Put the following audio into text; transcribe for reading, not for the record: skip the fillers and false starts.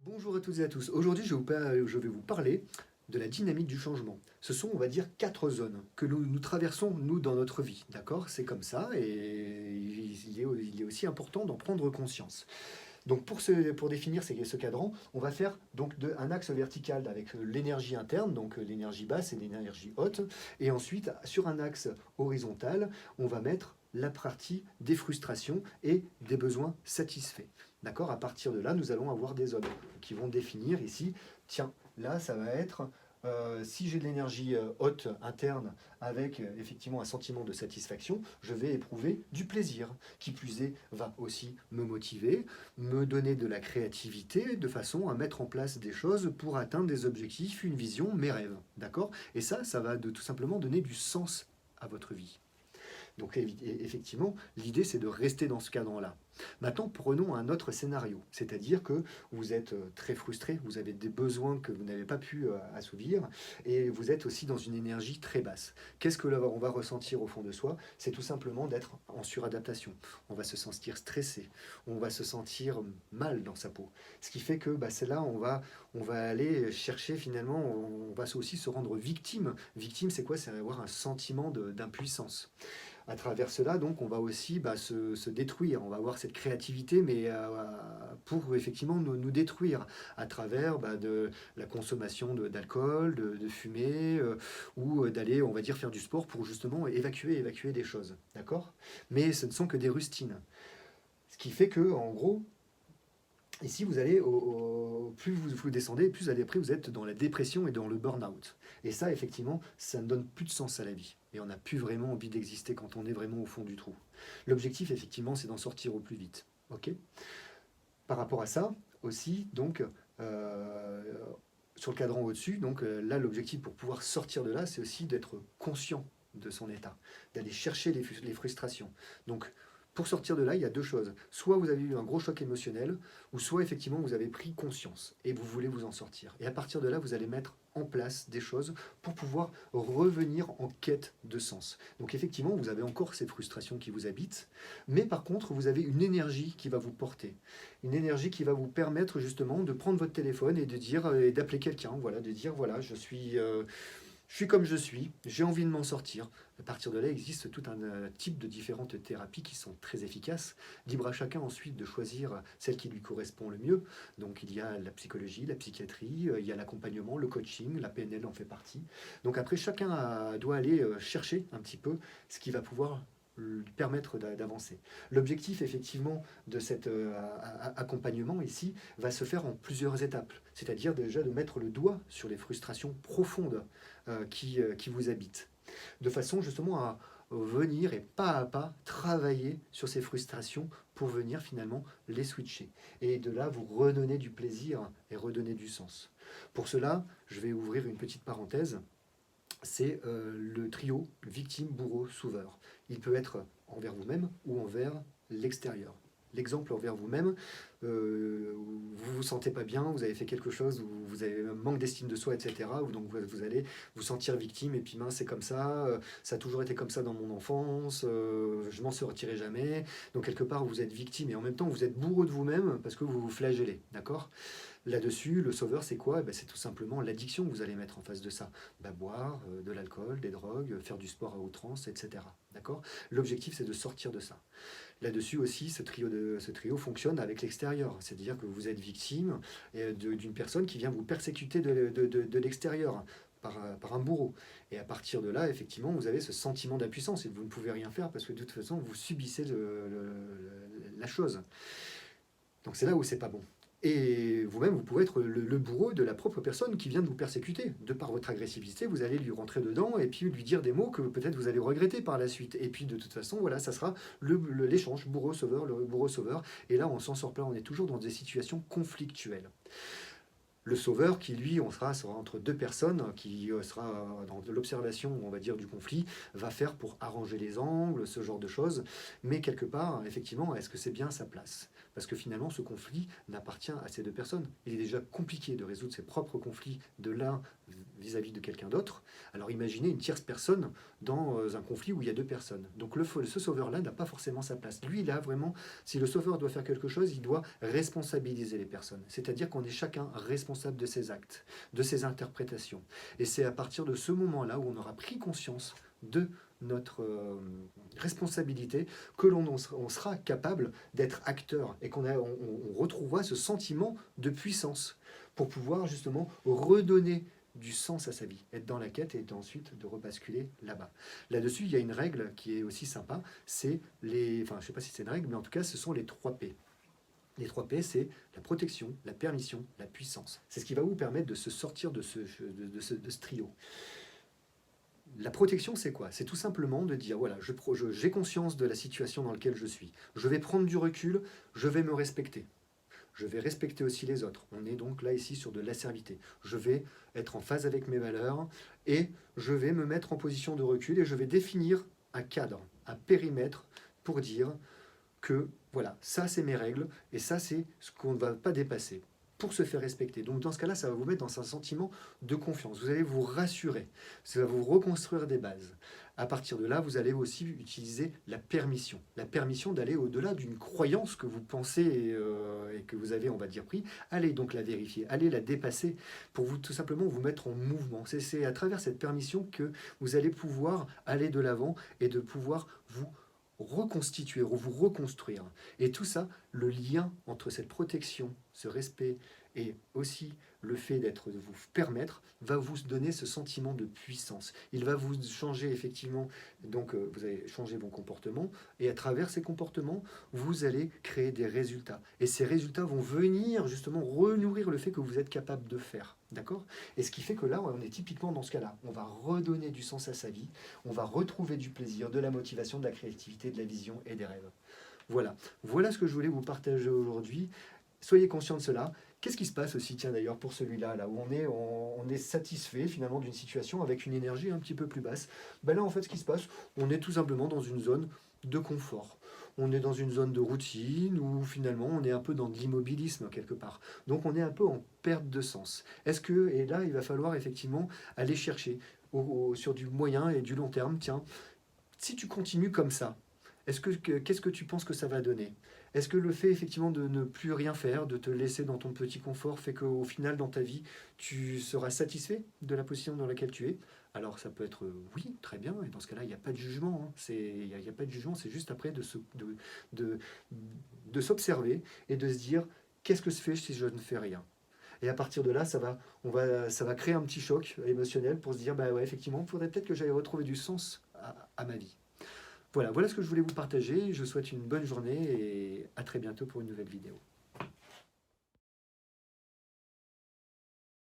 Bonjour à toutes et à tous. Aujourd'hui, je vais vous parler de la dynamique du changement. Ce sont, on va dire, 4 zones que nous traversons, nous, dans notre vie. D'accord? C'est comme ça et il est aussi important d'en prendre conscience. Donc, pour définir ce cadran, on va faire donc un axe vertical avec l'énergie interne, donc l'énergie basse et l'énergie haute. Et ensuite, sur un axe horizontal, on va mettre la partie des frustrations et des besoins satisfaits. D'accord? À partir de là, nous allons avoir des zones qui vont définir ici, tiens, là, ça va être, si j'ai de l'énergie haute interne avec effectivement un sentiment de satisfaction, je vais éprouver du plaisir. Qui plus est, va aussi me motiver, me donner de la créativité de façon à mettre en place des choses pour atteindre des objectifs, une vision, mes rêves. D'accord? Et ça va tout simplement donner du sens à votre vie. Donc effectivement, l'idée c'est de rester dans ce cadre-là. Maintenant, prenons un autre scénario, c'est-à-dire que vous êtes très frustré, vous avez des besoins que vous n'avez pas pu assouvir, et vous êtes aussi dans une énergie très basse. Qu'est-ce que on va ressentir au fond de soi? C'est tout simplement d'être en suradaptation. On va se sentir stressé, on va se sentir mal dans sa peau. Ce qui fait que c'est là on va aller chercher finalement, on va aussi se rendre victime. Victime, c'est quoi? C'est avoir un sentiment d'impuissance. À travers cela, donc, on va aussi se détruire. On va avoir cette créativité, mais pour effectivement nous détruire à travers de la consommation d'alcool, de fumée, ou d'aller, on va dire, faire du sport pour justement évacuer des choses. D'accord? Mais ce ne sont que des rustines. Ce qui fait que, en gros, ici, vous allez, plus vous descendez, plus après vous êtes dans la dépression et dans le burn-out. Et ça, effectivement, ça ne donne plus de sens à la vie. Et on n'a plus vraiment envie d'exister quand on est vraiment au fond du trou. L'objectif, effectivement, c'est d'en sortir au plus vite. Ok? Par rapport à ça, aussi, donc, sur le cadran au-dessus, donc là, l'objectif pour pouvoir sortir de là, c'est aussi d'être conscient de son état, d'aller chercher les frustrations. Donc, pour sortir de là, il y a deux choses. Soit vous avez eu un gros choc émotionnel, ou soit effectivement vous avez pris conscience et vous voulez vous en sortir. Et à partir de là, vous allez mettre en place des choses pour pouvoir revenir en quête de sens. Donc effectivement, vous avez encore ces frustrations qui vous habitent, mais par contre, vous avez une énergie qui va vous porter. Une énergie qui va vous permettre justement de prendre votre téléphone et de dire et d'appeler quelqu'un, voilà, de dire voilà, je suis comme je suis, j'ai envie de m'en sortir. À partir de là, il existe tout un type de différentes thérapies qui sont très efficaces. Libre à chacun ensuite de choisir celle qui lui correspond le mieux. Donc il y a la psychologie, la psychiatrie, il y a l'accompagnement, le coaching, la PNL en fait partie. Donc après, chacun doit aller chercher un petit peu ce qui va pouvoir lui permettre d'avancer. L'objectif effectivement de cet accompagnement ici va se faire en plusieurs étapes, c'est-à-dire déjà de mettre le doigt sur les frustrations profondes qui vous habitent, de façon justement à venir et pas à pas travailler sur ces frustrations pour venir finalement les switcher. Et de là, vous redonner du plaisir et redonner du sens. Pour cela, je vais ouvrir une petite parenthèse, c'est le trio victime, bourreau, sauveur. Il peut être envers vous-même ou envers l'extérieur. L'exemple envers vous-même, vous vous sentez pas bien, vous avez fait quelque chose, vous avez un manque d'estime de soi, etc. Donc vous allez vous sentir victime et puis mince, c'est comme ça a toujours été comme ça dans mon enfance, je m'en sortirai jamais. Donc quelque part vous êtes victime et en même temps vous êtes bourreau de vous-même parce que vous vous flagellez, d'accord? Là-dessus, le sauveur, c'est quoi? C'est tout simplement l'addiction que vous allez mettre en face de ça. Boire de l'alcool, des drogues, faire du sport à outrance, etc. D'accord? L'objectif, c'est de sortir de ça. Là-dessus aussi, ce trio fonctionne avec l'extérieur. C'est-à-dire que vous êtes victime d'une personne qui vient vous persécuter de l'extérieur. Par un bourreau. Et à partir de là, effectivement, vous avez ce sentiment d'impuissance et vous ne pouvez rien faire parce que de toute façon, vous subissez la chose. Donc c'est là où c'est pas bon. Et vous-même, vous pouvez être le bourreau de la propre personne qui vient de vous persécuter. De par votre agressivité, vous allez lui rentrer dedans et puis lui dire des mots que peut-être vous allez regretter par la suite. Et puis de toute façon, voilà, ça sera l'échange bourreau-sauveur, le bourreau-sauveur. Et là, on s'en sort pas, on est toujours dans des situations conflictuelles. Le sauveur qui, lui, sera entre deux personnes, qui sera dans l'observation, on va dire, du conflit, va faire pour arranger les angles, ce genre de choses. Mais quelque part, effectivement, est-ce que c'est bien sa place? parce que finalement ce conflit n'appartient à ces deux personnes. Il est déjà compliqué de résoudre ses propres conflits de l'un vis-à-vis de quelqu'un d'autre. Alors imaginez une tierce personne dans un conflit où il y a deux personnes. Donc ce sauveur-là n'a pas forcément sa place. Lui, il a vraiment, si le sauveur doit faire quelque chose, il doit responsabiliser les personnes. C'est-à-dire qu'on est chacun responsable de ses actes, de ses interprétations. Et c'est à partir de ce moment-là où on aura pris conscience de notre responsabilité que on sera capable d'être acteur et on retrouvera ce sentiment de puissance pour pouvoir justement redonner du sens à sa vie, être dans la quête et ensuite de rebasculer là-bas. Là-dessus, il y a une règle qui est aussi sympa, c'est enfin je ne sais pas si c'est une règle, mais en tout cas ce sont les 3 P. Les 3 P, c'est la protection, la permission, la puissance. C'est ce qui va vous permettre de se sortir de ce trio. La protection, c'est quoi? C'est tout simplement de dire, voilà, j'ai conscience de la situation dans laquelle je suis. Je vais prendre du recul, je vais me respecter. Je vais respecter aussi les autres. On est donc là ici sur de l'asservité. Je vais être en phase avec mes valeurs et je vais me mettre en position de recul et je vais définir un cadre, un périmètre pour dire que voilà, ça c'est mes règles et ça c'est ce qu'on ne va pas dépasser pour se faire respecter. Donc dans ce cas-là, ça va vous mettre dans un sentiment de confiance. Vous allez vous rassurer, ça va vous reconstruire des bases. À partir de là, vous allez aussi utiliser la permission d'aller au-delà d'une croyance que vous pensez et que vous avez, on va dire, pris. Allez donc la vérifier, allez la dépasser pour vous tout simplement vous mettre en mouvement. C'est à travers cette permission que vous allez pouvoir aller de l'avant et de pouvoir vous reconstituer ou vous reconstruire. Et tout ça, le lien entre cette protection, ce respect et aussi le fait de vous permettre, va vous donner ce sentiment de puissance. Il va vous changer effectivement, donc vous allez changer vos comportements et à travers ces comportements, vous allez créer des résultats. Et ces résultats vont venir justement renourrir le fait que vous êtes capable de faire. D'accord? Et ce qui fait que là, on est typiquement dans ce cas-là. On va redonner du sens à sa vie, on va retrouver du plaisir, de la motivation, de la créativité, de la vision et des rêves. Voilà. Voilà ce que je voulais vous partager aujourd'hui. Soyez conscients de cela. Qu'est-ce qui se passe aussi, tiens d'ailleurs, pour celui-là, là où on est satisfait finalement d'une situation avec une énergie un petit peu plus basse? Ben là, en fait, ce qui se passe, on est tout simplement dans une zone de confort. On est dans une zone de routine où finalement on est un peu dans de l'immobilisme quelque part. Donc on est un peu en perte de sens. Et là, il va falloir effectivement aller chercher sur du moyen et du long terme, tiens, si tu continues comme ça, qu'est-ce que tu penses que ça va donner? Est-ce que le fait effectivement de ne plus rien faire, de te laisser dans ton petit confort, fait qu'au final dans ta vie, tu seras satisfait de la position dans laquelle tu es? Alors ça peut être oui, très bien, et dans ce cas-là, il n'y a pas de jugement. Hein. Il n'y a pas de jugement, c'est juste après de s'observer et de se dire qu'est-ce que je fais si je ne fais rien? Et à partir de là, ça va créer un petit choc émotionnel pour se dire, bah ouais, effectivement, il faudrait peut-être que j'aille retrouver du sens à ma vie. Voilà ce que je voulais vous partager. Je vous souhaite une bonne journée et à très bientôt pour une nouvelle vidéo.